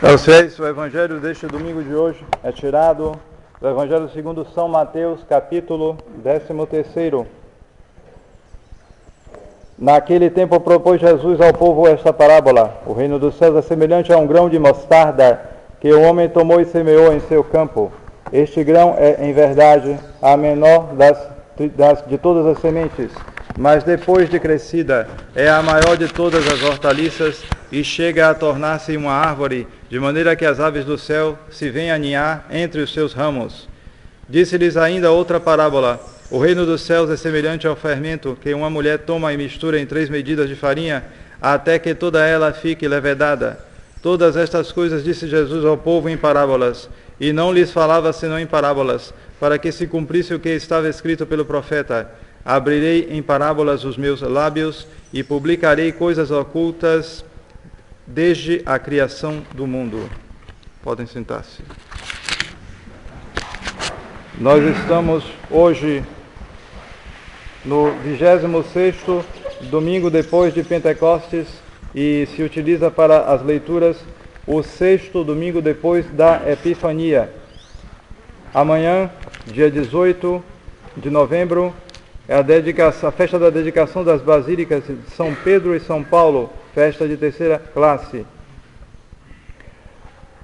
Aos fiéis, o evangelho deste domingo de hoje é tirado do Evangelho segundo São Mateus, capítulo 13. Naquele tempo propôs Jesus ao povo esta parábola: o reino dos céus é semelhante a um grão de mostarda que o homem tomou e semeou em seu campo. Este grão é, em verdade, a menor de todas as sementes, mas depois de crescida é a maior de todas as hortaliças e chega a tornar-se uma árvore, de maneira que as aves do céu se vêm aninhar entre os seus ramos. Disse-lhes ainda outra parábola: o reino dos céus é semelhante ao fermento que uma mulher toma e mistura em 3 medidas de farinha, até que toda ela fique levedada. Todas estas coisas disse Jesus ao povo em parábolas, e não lhes falava senão em parábolas, para que se cumprisse o que estava escrito pelo profeta: abrirei em parábolas os meus lábios e publicarei coisas ocultas desde a criação do mundo. Podem sentar-se. Nós estamos hoje no 26º domingo depois de Pentecostes e se utiliza para as leituras o 6º domingo depois da Epifania. Amanhã, dia 18 de novembro, é a festa da dedicação das basílicas de São Pedro e São Paulo, festa de 3ª classe.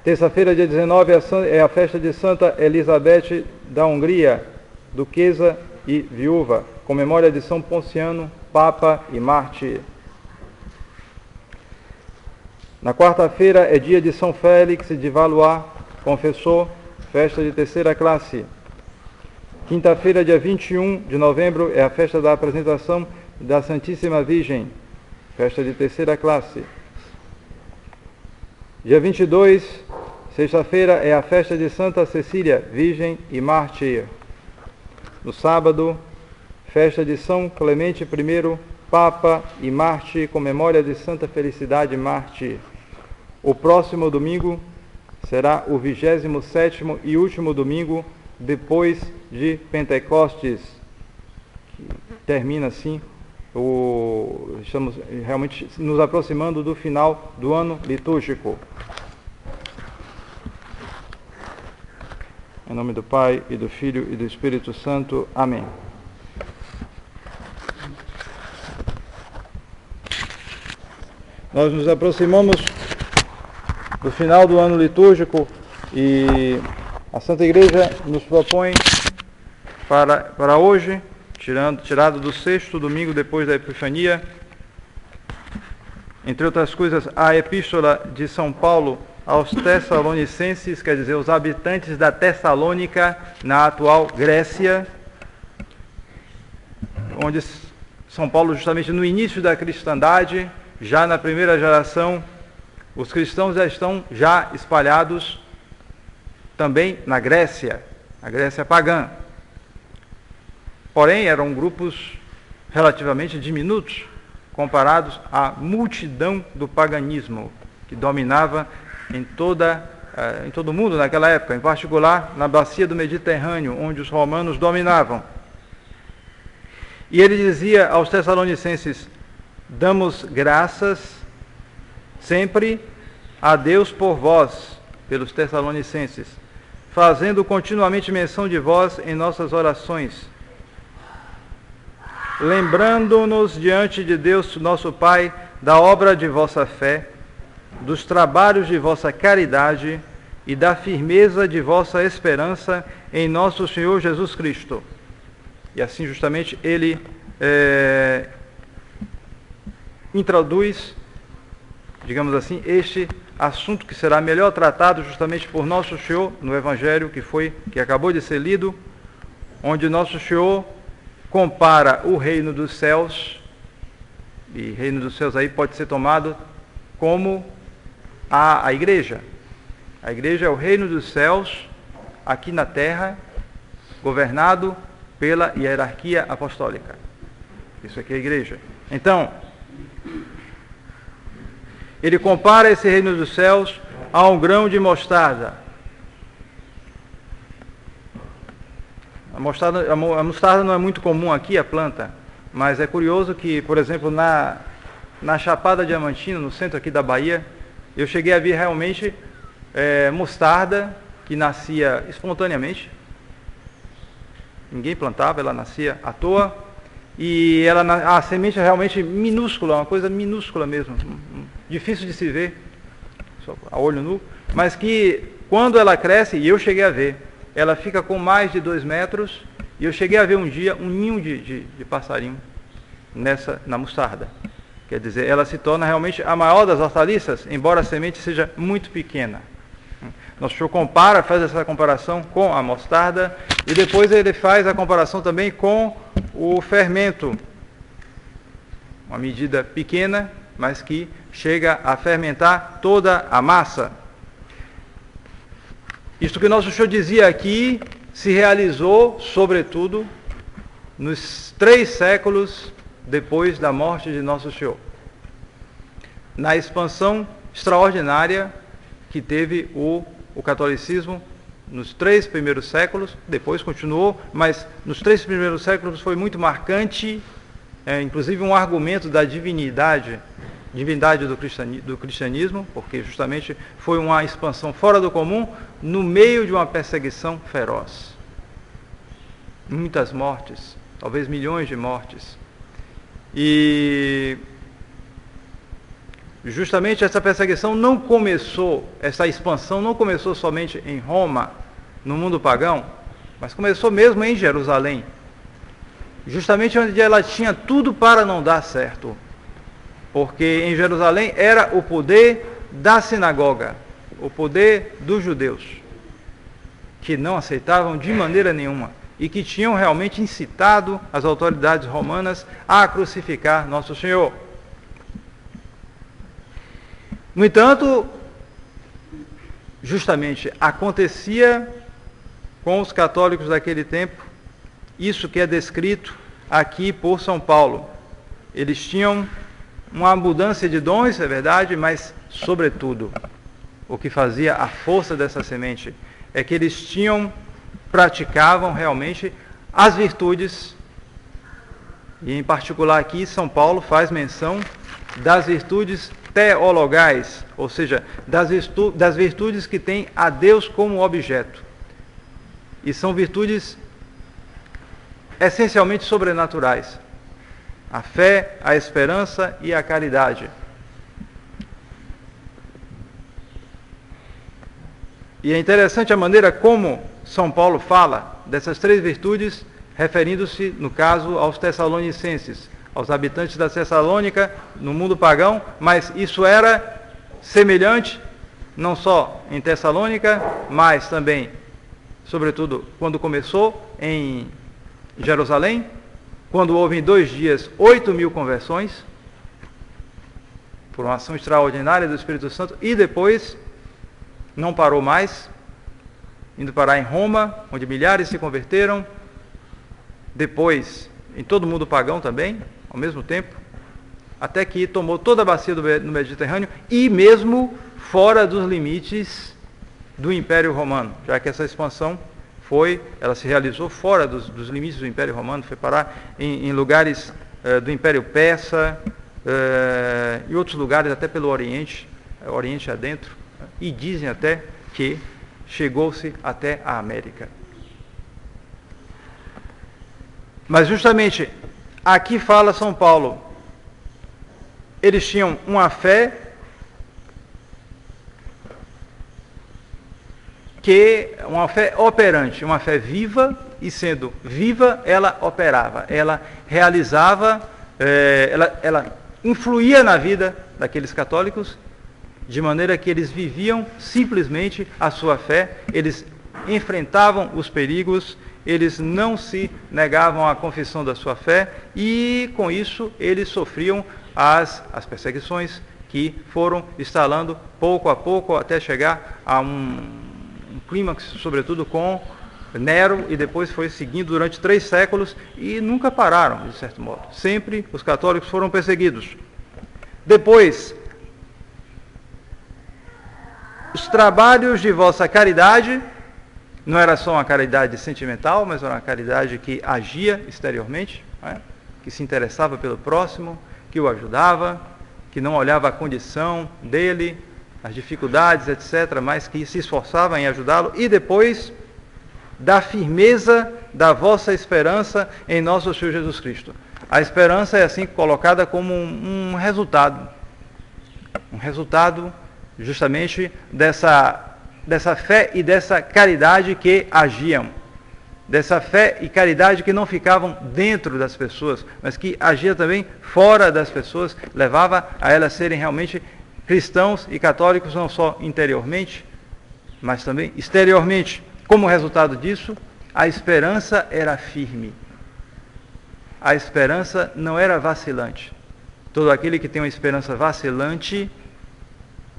Terça-feira, dia 19, é a festa de Santa Elizabeth da Hungria, duquesa e viúva, com memória de São Ponciano, Papa e Mártir. Na quarta-feira é dia de São Félix de Valois, confessor, festa de 3ª classe. Quinta-feira, dia 21 de novembro, é a festa da apresentação da Santíssima Virgem, festa de 3ª classe. Dia 22, sexta-feira, é a festa de Santa Cecília, Virgem e Mártir. No sábado, festa de São Clemente I, Papa e Mártir, com memória de Santa Felicidade Mártir. O próximo domingo será o 27º e último domingo depois de Pentecostes, que termina assim, estamos realmente nos aproximando do final do ano litúrgico. Em nome do Pai, e do Filho, e do Espírito Santo. Amém. Nós nos aproximamos do final do ano litúrgico e a Santa Igreja nos propõe para hoje, tirado do 6º domingo depois da Epifania, entre outras coisas, a Epístola de São Paulo aos Tessalonicenses, quer dizer, os habitantes da Tessalônica, na atual Grécia, onde São Paulo, justamente no início da cristandade, já na primeira geração, os cristãos já estão espalhados também na Grécia, a Grécia pagã. Porém, eram grupos relativamente diminutos, comparados à multidão do paganismo, que dominava em todo o mundo naquela época, em particular na bacia do Mediterrâneo, onde os romanos dominavam. E ele dizia aos Tessalonicenses: damos graças sempre a Deus por vós, pelos Tessalonicenses, fazendo continuamente menção de vós em nossas orações, lembrando-nos diante de Deus nosso Pai da obra de vossa fé, dos trabalhos de vossa caridade e da firmeza de vossa esperança em nosso Senhor Jesus Cristo. E assim justamente ele introduz, digamos assim, este assunto que será melhor tratado justamente por Nosso Senhor no Evangelho que acabou de ser lido, onde Nosso Senhor compara o reino dos céus, e reino dos céus aí pode ser tomado como a igreja. A igreja é o reino dos céus aqui na terra, governado pela hierarquia apostólica. Isso aqui é a igreja. Então, ele compara esse reino dos céus a um grão de mostarda. A mostarda não é muito comum aqui, a planta, mas é curioso que, por exemplo, na Chapada Diamantina, no centro aqui da Bahia, eu cheguei a ver realmente mostarda que nascia espontaneamente. Ninguém plantava, ela nascia à toa. E a semente é realmente minúscula, uma coisa minúscula mesmo, difícil de se ver, só a olho nu, mas que quando ela cresce, e eu cheguei a ver, ela fica com mais de 2 metros, e eu cheguei a ver um dia um ninho de passarinho na mostarda. Quer dizer, ela se torna realmente a maior das hortaliças, embora a semente seja muito pequena. Nosso senhor faz essa comparação com a mostarda, e depois ele faz a comparação também com o fermento, uma medida pequena, mas que chega a fermentar toda a massa. Isto que nosso senhor dizia aqui se realizou, sobretudo, nos 3 séculos depois da morte de nosso senhor, na expansão extraordinária que teve o catolicismo nos 3 primeiros séculos, depois continuou, mas nos 3 primeiros séculos foi muito marcante, inclusive um argumento da divindade do cristianismo, porque justamente foi uma expansão fora do comum, no meio de uma perseguição feroz. Muitas mortes, talvez milhões de mortes. E justamente essa perseguição essa expansão não começou somente em Roma, no mundo pagão, mas começou mesmo em Jerusalém, justamente onde ela tinha tudo para não dar certo, porque em Jerusalém era o poder da sinagoga, o poder dos judeus, que não aceitavam de maneira nenhuma e que tinham realmente incitado as autoridades romanas a crucificar Nosso Senhor. No entanto, justamente acontecia com os católicos daquele tempo isso que é descrito aqui por São Paulo. Eles tinham uma abundância de dons, é verdade, mas, sobretudo, o que fazia a força dessa semente é que eles praticavam realmente as virtudes, e em particular aqui São Paulo faz menção das virtudes teologais, ou seja, das virtudes que têm a Deus como objeto. E são virtudes essencialmente sobrenaturais: a fé, a esperança e a caridade. E é interessante a maneira como São Paulo fala dessas 3 virtudes, referindo-se, no caso, aos tessalonicenses, aos habitantes da Tessalônica, no mundo pagão, mas isso era semelhante, não só em Tessalônica, mas também, sobretudo, quando começou em Jerusalém, quando houve em 2 dias 8.000 conversões, por uma ação extraordinária do Espírito Santo, e depois não parou mais, indo parar em Roma, onde milhares se converteram, depois em todo o mundo pagão também, ao mesmo tempo, até que tomou toda a bacia no Mediterrâneo e mesmo fora dos limites do Império Romano, já que essa expansão ela se realizou fora dos limites do Império Romano, foi parar em lugares do Império Persa e outros lugares até pelo Oriente adentro, e dizem até que chegou-se até a América. Mas justamente aqui fala São Paulo, eles tinham uma fé uma fé operante, uma fé viva, e sendo viva, ela operava, ela realizava, ela influía na vida daqueles católicos, de maneira que eles viviam simplesmente a sua fé, eles enfrentavam os perigos, eles não se negavam à confissão da sua fé, e com isso eles sofriam as perseguições que foram instalando pouco a pouco até chegar a um clímax, sobretudo com Nero, e depois foi seguindo durante 3 séculos e nunca pararam, de certo modo. Sempre os católicos foram perseguidos. Depois, os trabalhos de vossa caridade, não era só uma caridade sentimental, mas era uma caridade que agia exteriormente, que se interessava pelo próximo, que o ajudava, que não olhava a condição dele, as dificuldades, etc., mas que se esforçava em ajudá-lo, e depois da firmeza da vossa esperança em nosso Senhor Jesus Cristo. A esperança é assim colocada como um resultado justamente dessa fé e dessa caridade que agiam, dessa fé e caridade que não ficavam dentro das pessoas, mas que agia também fora das pessoas, levava a elas serem realmente cristãos e católicos, não só interiormente, mas também exteriormente. Como resultado disso, a esperança era firme. A esperança não era vacilante. Todo aquele que tem uma esperança vacilante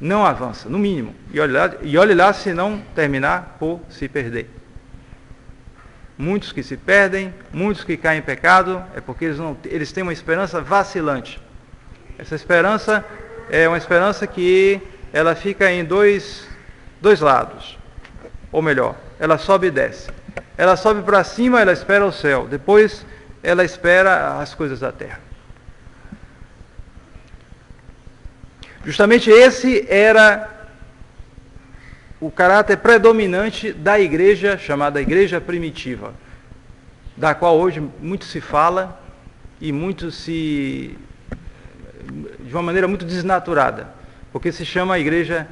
não avança, no mínimo. E olhe lá se não terminar por se perder. Muitos que se perdem, muitos que caem em pecado, é porque eles têm uma esperança vacilante. Essa esperança é uma esperança que ela fica em dois lados. Ou melhor, ela sobe e desce. Ela sobe para cima, ela espera o céu. Depois, ela espera as coisas da terra. Justamente esse era o caráter predominante da igreja, chamada igreja primitiva, da qual hoje muito se fala e de uma maneira muito desnaturada, porque se chama a igreja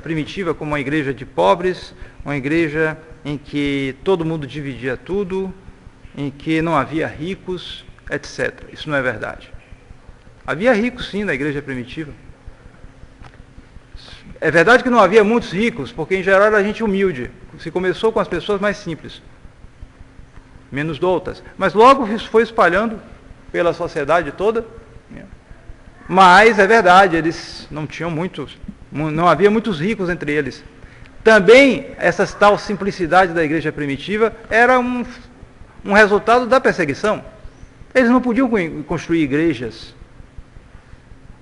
primitiva como uma igreja de pobres, uma igreja em que todo mundo dividia tudo, em que não havia ricos, etc. Isso não é verdade. Havia ricos sim na igreja primitiva. É verdade que não havia muitos ricos, porque em geral era gente humilde. Se começou com as pessoas mais simples, menos doutas. Mas logo isso foi espalhando pela sociedade toda. Mas é verdade, eles não tinham muitos, não havia muitos ricos entre eles. Também essa tal simplicidade da igreja primitiva era um resultado da perseguição. Eles não podiam construir igrejas.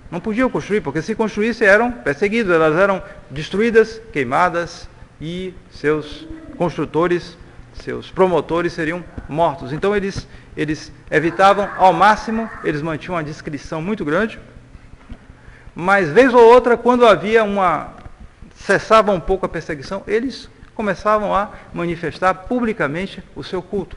Não podiam construir, porque se construíssem eram perseguidos, elas eram destruídas, queimadas, e seus construtores, seus promotores seriam mortos. Então eles evitavam ao máximo, eles mantinham uma discrição muito grande, mas vez ou outra, quando havia cessava um pouco a perseguição, eles começavam a manifestar publicamente o seu culto.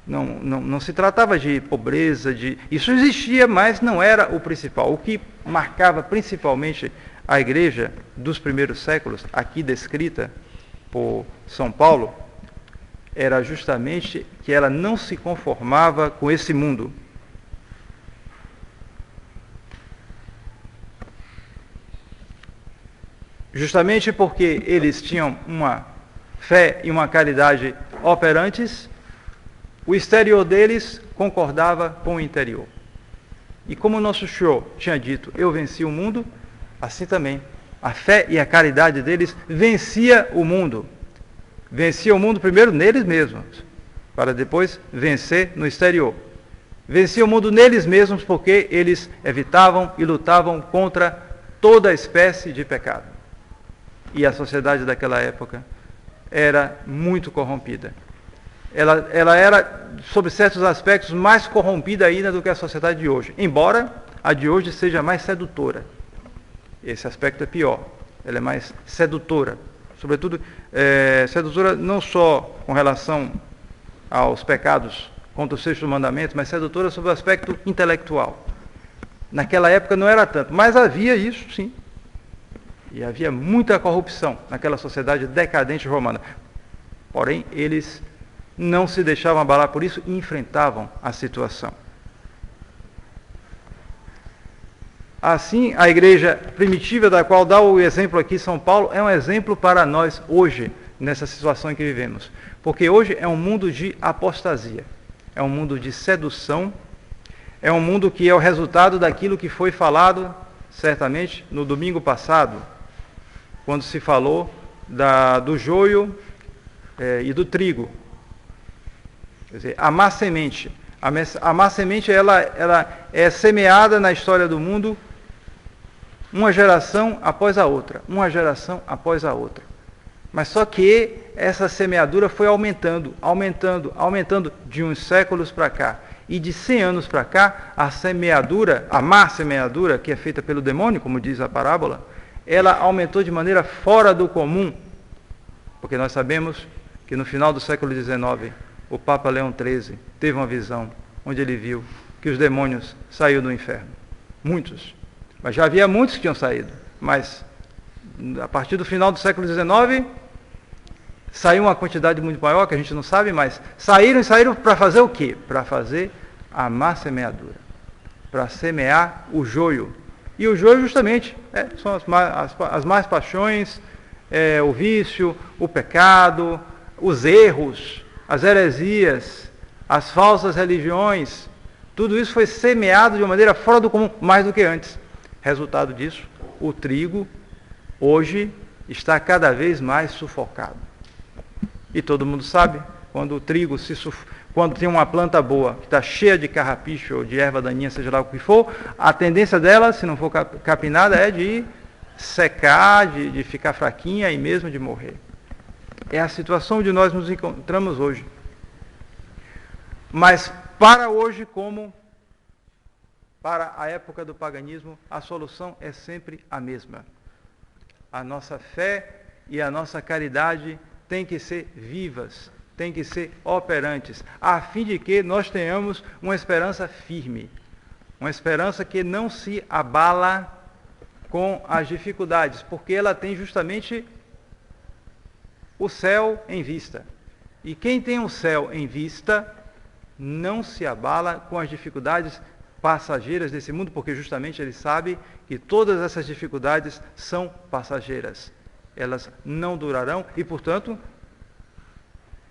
Não se tratava de pobreza, isso existia, mas não era o principal. O que marcava principalmente a igreja dos primeiros séculos, aqui descrita por São Paulo, era justamente que ela não se conformava com esse mundo. Justamente porque eles tinham uma fé e uma caridade operantes, o exterior deles concordava com o interior. E como o nosso Senhor tinha dito, eu venci o mundo, assim também a fé e a caridade deles vencia o mundo. Vencia o mundo primeiro neles mesmos, para depois vencer no exterior. Vencia o mundo neles mesmos porque eles evitavam e lutavam contra toda espécie de pecado. E a sociedade daquela época era muito corrompida. Ela era, sob certos aspectos, mais corrompida ainda do que a sociedade de hoje, embora a de hoje seja mais sedutora. Esse aspecto é pior, ela é mais sedutora, sobretudo sedutora não só com relação aos pecados contra o sexto mandamento, mas sedutora sob o aspecto intelectual. Naquela época não era tanto, mas havia isso sim, e havia muita corrupção naquela sociedade decadente romana. Porém, eles não se deixavam abalar por isso e enfrentavam a situação. Assim, a igreja primitiva, da qual dá o exemplo aqui São Paulo, é um exemplo para nós hoje, nessa situação em que vivemos. Porque hoje é um mundo de apostasia, é um mundo de sedução, é um mundo que é o resultado daquilo que foi falado, certamente, no domingo passado, quando se falou do joio e do trigo. Quer dizer, a má semente. A má semente ela é semeada na história do mundo uma geração após a outra, uma geração após a outra. Mas só que essa semeadura foi aumentando de uns séculos para cá. E de 100 anos para cá, a semeadura, a má semeadura, que é feita pelo demônio, como diz a parábola, ela aumentou de maneira fora do comum, porque nós sabemos que no final do século XIX, o Papa Leão XIII teve uma visão onde ele viu que os demônios saíram do inferno. Muitos. Mas já havia muitos que tinham saído. Mas, a partir do final do século XIX, saiu uma quantidade muito maior, que a gente não sabe, mas saíram para fazer o quê? Para fazer a má semeadura. Para semear o joio. E o joio, justamente, são as más paixões, o vício, o pecado, os erros, as heresias, as falsas religiões. Tudo isso foi semeado de uma maneira fora do comum, mais do que antes. Resultado disso, o trigo, hoje, está cada vez mais sufocado. E todo mundo sabe, quando o trigo quando tem uma planta boa, que está cheia de carrapicho ou de erva daninha, seja lá o que for, a tendência dela, se não for capinada, é de secar, de ficar fraquinha e mesmo de morrer. É a situação onde nós nos encontramos hoje. Mas para hoje, como para a época do paganismo, a solução é sempre a mesma. A nossa fé e a nossa caridade têm que ser vivas, têm que ser operantes, a fim de que nós tenhamos uma esperança firme, uma esperança que não se abala com as dificuldades, porque ela tem justamente o céu em vista. E quem tem o céu em vista não se abala com as dificuldades passageiras desse mundo, porque justamente ele sabe que todas essas dificuldades são passageiras. Elas não durarão e, portanto,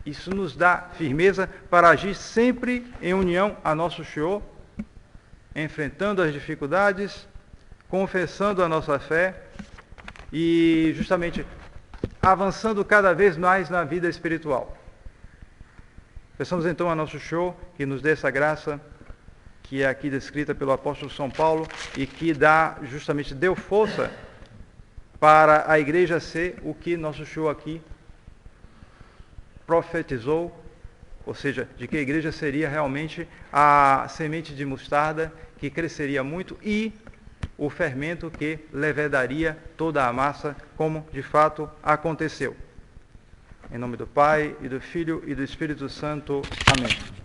isso nos dá firmeza para agir sempre em união a nosso Senhor, enfrentando as dificuldades, confessando a nossa fé e justamente avançando cada vez mais na vida espiritual. Peçamos então a nosso Senhor que nos dê essa graça, que é aqui descrita pelo apóstolo São Paulo e que justamente deu força para a igreja ser o que nosso Senhor aqui profetizou, ou seja, de que a igreja seria realmente a semente de mostarda que cresceria muito e o fermento que levedaria toda a massa, como de fato aconteceu. Em nome do Pai, e do Filho, e do Espírito Santo. Amém.